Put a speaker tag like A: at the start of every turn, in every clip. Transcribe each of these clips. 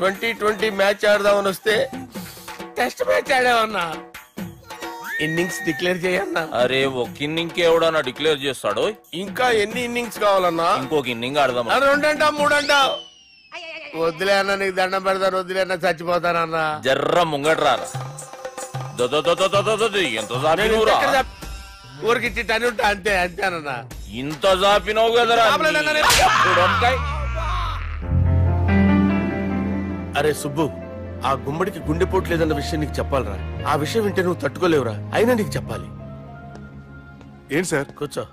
A: 2020 match ఆడదామని వస్తే test match ఆడామన్నా. Innings declare చేయన్నా.
B: అరే ఒక ఇన్నింగ్ ఎవడన్నా డిక్లేర్ చేస్తాడు?
A: ఇంకా ఎన్ని ఇన్నింగ్స్ కావాలన్నా?
B: ఇంకొక ఇన్నింగ్ ఆడదాం.
A: 2 అంటావు 3 అంటావు. వద్దులే అన్న, నీకు దండం పెడతాను. వద్దులే అన్న, చచ్చిపోతానన్నా.
B: జర్ర ముంగట్రారా. ఎంత
A: ఊరికి టని ఉంటా అంతే అంతేనన్నా.
B: ఇంత జాపినావు కదరా.
A: అరే సుబ్బు, ఆ గుమ్మడికి గుండెపోటు లేదన్న విషయం నీకు చెప్పాలరా. ఆ విషయం వింటే నువ్వు తట్టుకోలేవురా. అయినా నీకు చెప్పాలి.
C: ఏంటి సార్?
A: కూర్చో.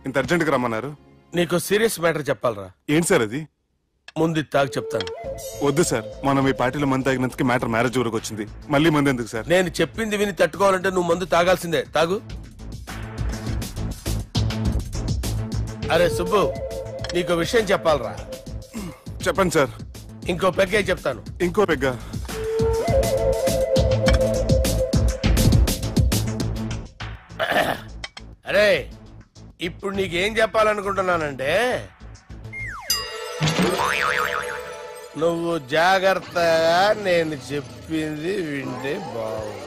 C: ఇంత అర్జెంట్ గా రమ్మన్నారు?
A: నీకు సీరియస్ మ్యాటర్ చెప్పాలరా.
C: ఏంటి సార్ అది?
A: ముందు తాగు చెప్తాను.
C: వద్దు సార్, మనం ఈ పార్టీలో మంది తాగినందుకు మ్యాటర్ మ్యారేజ్ వరకు వచ్చింది. మళ్ళీ మంది ఎందుకు సార్?
A: నేను చెప్పింది విని తట్టుకోవాలంటే నువ్వు మందు తాగాల్సిందే. తాగు. అరే సుబ్బు, నీకు విషయం చెప్పాలరా.
C: చెప్పండి సార్.
A: ఇంకో పెగ్గే చెప్తాను.
C: ఇంకో పెగ్గా?
A: అరే ఇప్పుడు నీకేం చెప్పాలనుకుంటున్నానంటే, నువ్వు జాగ్రత్తగా నేను చెప్పింది వింటే బాగుంది.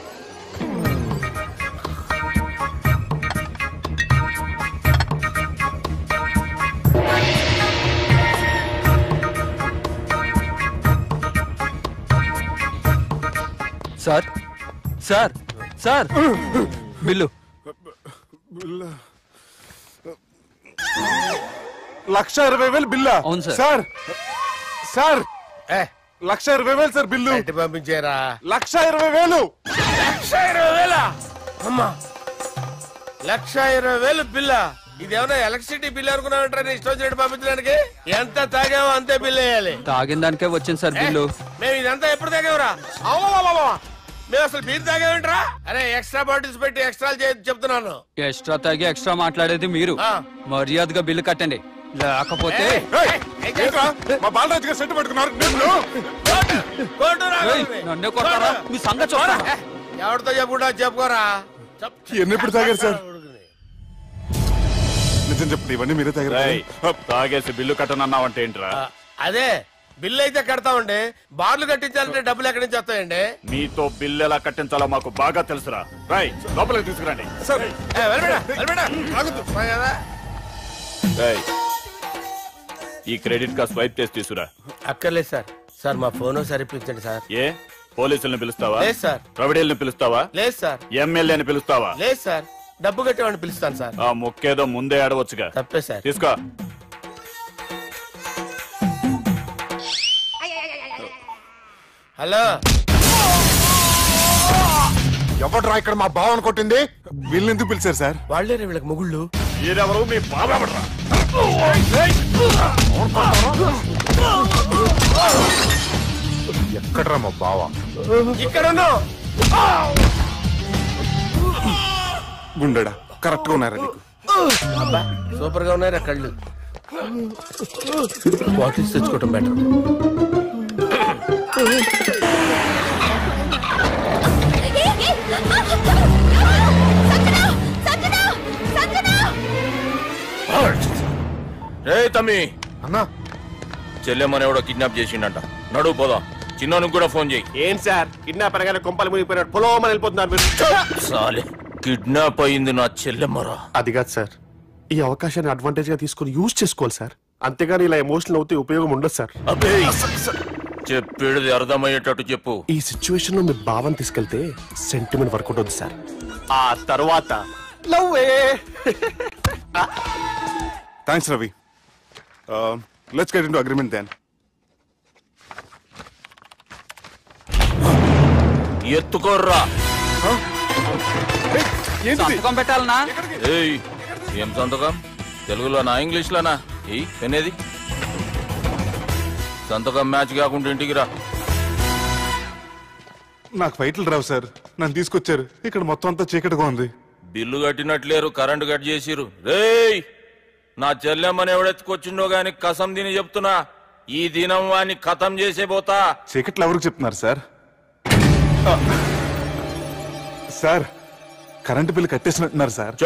D: Sir sir sir, bill.
C: 1,20,000 బిల్లా?
D: అవును sir.
C: Sir sir, 1,20,000 sir bill.
A: పంపించారా?
C: 1,20,000.
A: 1,20,000? అమ్మా, 1,20,000 బిల్లా? ఇదేమన్నా ఎలక్ట్రిసిటీ బిల్ అనుకున్నావంటారా? ఇష్టం వచ్చినట్టు పంపించడానికి. ఎంత తాగామో అంతే బిల్ వేయాలి.
D: తాగిన దానికే వచ్చింది సార్ బిల్లు.
A: మేము ఇదంతా ఎప్పుడు తాగామరా? మేము అసలు బీర్ తాగామంటరా? అరే ఎక్స్ట్రా బాటిల్స్ పెట్టి ఎక్స్ట్రా చెప్తున్నాను.
D: ఎక్స్ట్రా తాగి ఎక్స్ట్రా మాట్లాడేది మీరు. మర్యాదగా బిల్లు కట్టండి, లేకపోతే
C: మా బాలరాజు గారు సెట్ పట్టుకున్నారు.
D: నన్నే కొట్టారా? మీ సంగతి చూడరా.
A: ఎవరితో చెప్పుకుంటా చెప్పుకోరా.
C: ఎన్నెప్పుడు తాగారు సార్? నిజం చెప్పండి, ఇవన్నీ మీరే తాగారు?
B: తాగేసి బిల్లు కట్టనన్నావంటే ఏంట్రా?
A: అదే బిల్లు అయితే కడతామండి. బార్లు కట్టించాలంటే డబ్బులు ఎక్కడి నుంచి వస్తాయండి?
B: మీతో బిల్లు ఎలా కట్టించాలో మాకు బాగా తెలుసురా. రై లోపలికి తీసుకురండి. ఈ క్రెడిట్ కార్డ్ స్వైప్ చేసి తీసుకురా.
A: అక్కర్లేదు సార్. సార్ మా ఫోన్ సరిపించండి సార్.
B: ఏ పోలీసుల్ని పిలుస్తావా?
A: లేదు సార్.
B: ప్రొవిడీల్ని పిలుస్తావా?
A: లేదు సార్.
B: ఎమ్మెల్యేని పిలుస్తావా?
A: లేదు సార్. డబ్బు కట్టేవాడిని పిలుస్తాను సార్.
B: ఆ ముక్కేదో ముందే ఆడవచ్చుగా.
A: తప్పే సార్.
B: తీసుకో.
A: హలో,
C: ఎవడ్రా ఇక్కడ మా బావని కొట్టింది? వీళ్ళని ఎందుకు పిలిచారు సార్?
A: వాళ్ళే వీళ్ళకి మొగుళ్ళు.
B: మీరెవరు? మీ బాబా
C: ఎక్కడ్రా మా బావ?
A: ఇక్కడ
C: గుండెడా కరెక్ట్ గా ఉన్నారా నీకు?
A: సూపర్ గా ఉన్నారా కళ్ళు? బాటిల్స్ తెచ్చుకోవటం బెటర్.
B: రే తమ్మి,
C: అన్నా
B: చెల్లెమ్మని ఎవడో కిడ్నాప్ చేసిండంట. నడువు పోదాం. చిన్నోనికి కూడా ఫోన్ చేయి.
A: ఏం సార్, కిడ్నాప్ అనగానే కొంపలు మునిగిపోయినట్టు పొలోమని వెళ్ళిపోతున్నారు మీరు.
B: సాలే, కిడ్నాప్ అయింది నా చెల్లెమ్మరా.
E: అది కాదు సార్, ఈ అవకాశాన్ని అడ్వాంటేజ్ గా తీసుకుని యూజ్ చేసుకోవాలి సార్. అంతేగాని ఇలా ఎమోషనల్ అవుతే ఉపయోగం ఉండదు సార్.
B: అబ్బే, చెప్పేది అర్థమయ్యేటట్టు చెప్పు.
E: ఈ సిచ్యువేషన్ లో మీ భావం తీసుకెళ్తే సెంటిమెంట్ వర్కౌట్ అవుతుంది సార్.
A: ఆ తర్వాత
C: thanks Ravi. Let's get into agreement then.
B: ఎత్తుకోర్రా.
D: సంతకం పెట్టాలనా?
B: ఏయ్, ఏం సంతకం? తెలుగులోనా ఇంగ్లీష్లోనా? ఏయ్ పెనేది. సంతకం మ్యాచ్ కాకుండా ఇంటికి రా.
C: నాకు ఫైట్లు రావు సార్, నన్ను తీసుకొచ్చారు. ఇక్కడ మొత్తం అంతా చీకటిగా ఉంది.
B: బిల్లు కట్టినట్లేరు, కరెంటు కట్ చేసిరు. రేయ్, నా చెల్లెమ్మని ఎవడెత్తుకొచ్చిండో గాని కసం తిని చెప్తున్నా, ఈ దినం వాణ్ణి ఖతం చేసే పోతా.
C: చీకట్లు ఎవరికి చెప్తున్నారు సార్? సార్, కరెంటు బిల్లు కట్టేసినట్టున్నారు సార్.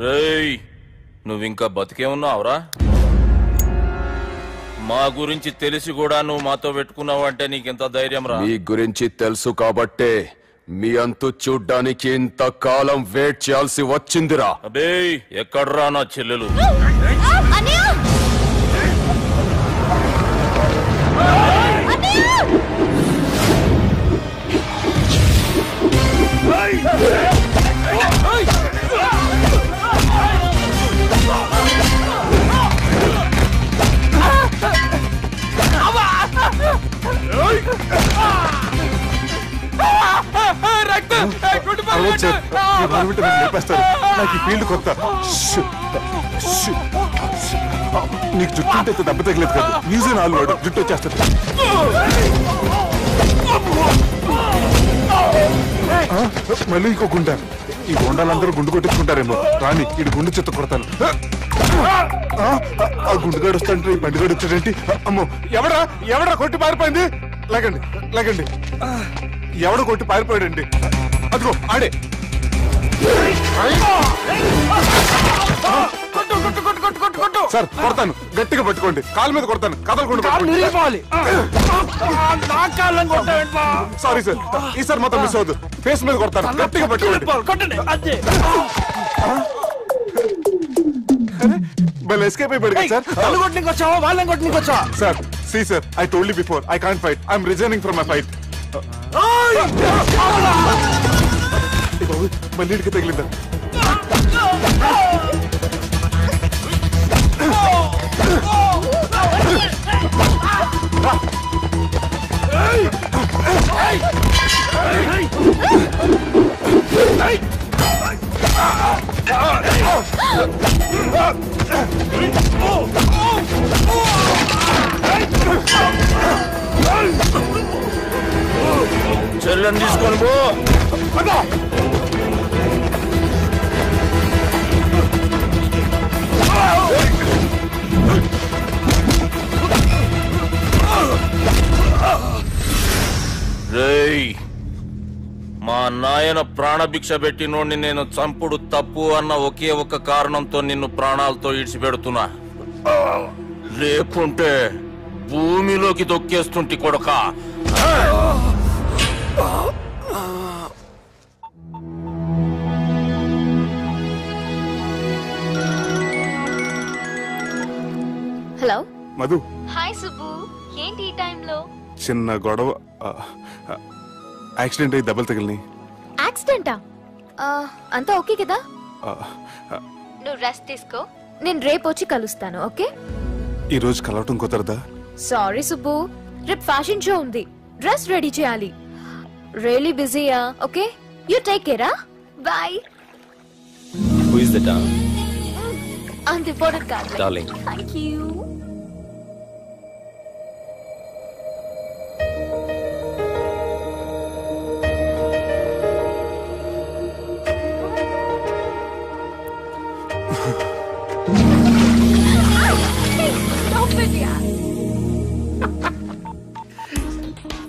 B: రేయ్ నువ్వింకా బతికే ఉన్నావురా? మా గురించి తెలిసి కూడా నువ్వు మాతో పెట్టుకున్నావు అంటే నీకెంత ధైర్యం రా?
F: మీ గురించి తెలుసు కాబట్టే మీ అంతు చూడ్డానికి ఇంతకాలం వెయిట్ చేయాల్సి వచ్చిందిరా.
B: అబే ఎక్కడ్రా నా చెల్లెలు?
C: నాకు ఈ ఫీల్డ్ కొత్త. నీకు జుట్టు ఉంటే దెబ్బ తగిలేదు కదా, ఈజీ నాలుగు వాడు జుట్టు వచ్చేస్తుంది. మళ్ళీ ఇంకో గుండా. ఈ గుండాలందరూ గుండు కొట్టించుకుంటారేమో. రాని ఇది గుండు చెత్త కొడతాను. ఆ గుండుగాడు వస్తాంటే ఈ బండిగాడు వచ్చాడేంటి? అమ్మో ఎవడా కొట్టి పారిపోయింది? లాగండి లాగండి. ఎవడ కొట్టి పారిపోయాడండి? అదిగో ఆడే. సార్ కొడతాను, గట్టిగా పట్టుకోండి. కాలు మీద కొడతాను, కదలకుండా. సారీ సార్, ఈసారి మొత్తం మిస్ అవద్దు. ఫేస్ మీద కొడతాను, గట్టిగా పట్టుకోండి. ఎస్కేప్ అయిపోయాడు సార్.
A: వాళ్ళని కొట్టుకొచ్చా
C: sir see sir, I told you before, I can't fight. I'm resigning from my fight. మళ్ళీ ఇడికి తగిలిందా?
B: చెల్లెని తీసుకొని పో. రేయ్ మా నాయన ప్రాణభిక్ష పెట్టినోడిని నేను చంపుడు తప్పు అన్న ఒకే ఒక్క కారణంతో నిన్ను ప్రాణాలతో ఇడిచిపెడుతున్నా. లేకుంటే భూమిలోకి తొక్కేస్తుంటి కొడక.
G: హలో
C: మధు.
G: హాయ్ సుబ్బు, ఏంటి ఈ టైంలో?
C: చిన్న గొడవ, యాక్సిడెంట్ అయ్యి దెబ్బలు తగిలినాయి.
G: యాక్సిడెంటా? అంతా ఓకే కదా? నువ్వు రెస్ట్ తీసుకో, నేను రేపు వచ్చి కలుస్తాను. ఓకే?
C: ఈ రోజు కలవటం కుదరదా?
G: సారీ సుబ్బు, రేపు ఫ్యాషన్ షో ఉంది, డ్రెస్ రెడీ చేయాలి. రియలీ బిజీయా? Okay, you take care. Bye.
F: Who is that?
G: అంత ఇంపార్టెంట్ కాదు.
F: Darling.
G: Thank you.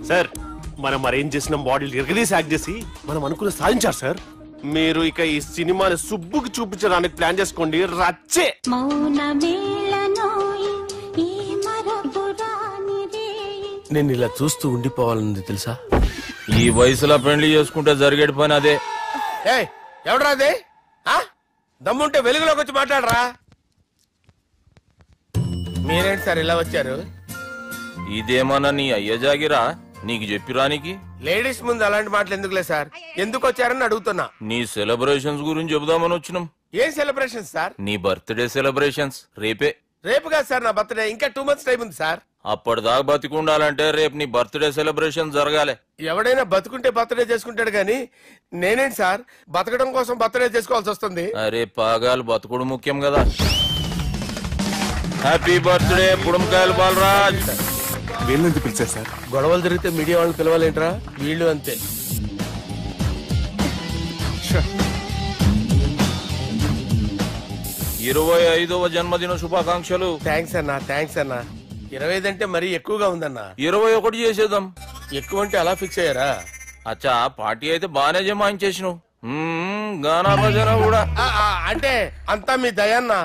E: సార్ మనం అరేంజ్ చేసిన మోడల్ ఎరగదీసి యాక్ట్ చేసి మనం అనుకున్న సాధించారు సార్. మీరు ఇక ఈ సినిమాని సుబ్బుకి చూపించడానికి ప్లాన్ చేసుకోండి. రచ్చే. నేను ఇలా చూస్తూ ఉండిపోవాలని తెలుసా?
B: ఈ వయసులో పెళ్లి చేసుకుంటే జరిగేటి పని అదే.
A: ఎవడరా అదే? దమ్ముంటే వెలుగులోకి వచ్చి మాట్లాడరా. మీరేంటి సార్ ఇలా వచ్చారు?
B: ఇదేమన్నా నీ అయ్య జాగిరా నీకు చెప్పిరానికి?
A: లేడీస్ ముందు అలాంటి మాటలు ఎందుకులే సార్, ఎందుకు వచ్చారని అడుగుతున్నా.
B: నీ సెలబ్రేషన్స్ గురించి చెబుదామని వచ్చినాం.
A: ఏం సెలబ్రేషన్ సార్?
B: నీ బర్త్డే సెలబ్రేషన్స్ రేపే.
A: రేపు కాదు సార్ నా బర్త్డే, ఇంకా 2 months టైం ఉంది సార్.
B: అప్పటిదాకా బతికుండాలంటే రేపు నీ బర్త్డే సెలబ్రేషన్ జరగాలి.
A: ఎవడైనా బతుకుంటే బర్త్డే చేసుకుంటాడు గానీ నేనేంటి సార్ బతకడం కోసం బర్త్డే చేసుకోవాల్సి వస్తుంది?
B: అరే పాగాలు బతుకుడు ముఖ్యం కదా. హ్యాపీ బర్త్డే పుడంకాయలు బాలరాజ్.
C: వీళ్ళని పిలిచారు సార్.
A: గొడవలు జరిగితే మీడియా వాళ్ళని పిలవాలేంట్రా? వీళ్ళు అంతే.
B: 25వ జన్మదిన శుభాకాంక్షలు.
A: థ్యాంక్స్ అన్నా, థ్యాంక్స్ అన్నా. 25 అంటే మరీ ఎక్కువగా ఉందన్నా.
B: 21 చేసేద్దాం.
A: ఎక్కువ అంటే అలా ఫిక్స్ అయ్యారా?
B: అచ్చా పార్టీ అయితే బానే జమాయించేసినావు. గానా భజన కూడా
A: అంటే అంతా మీ దయన్నా.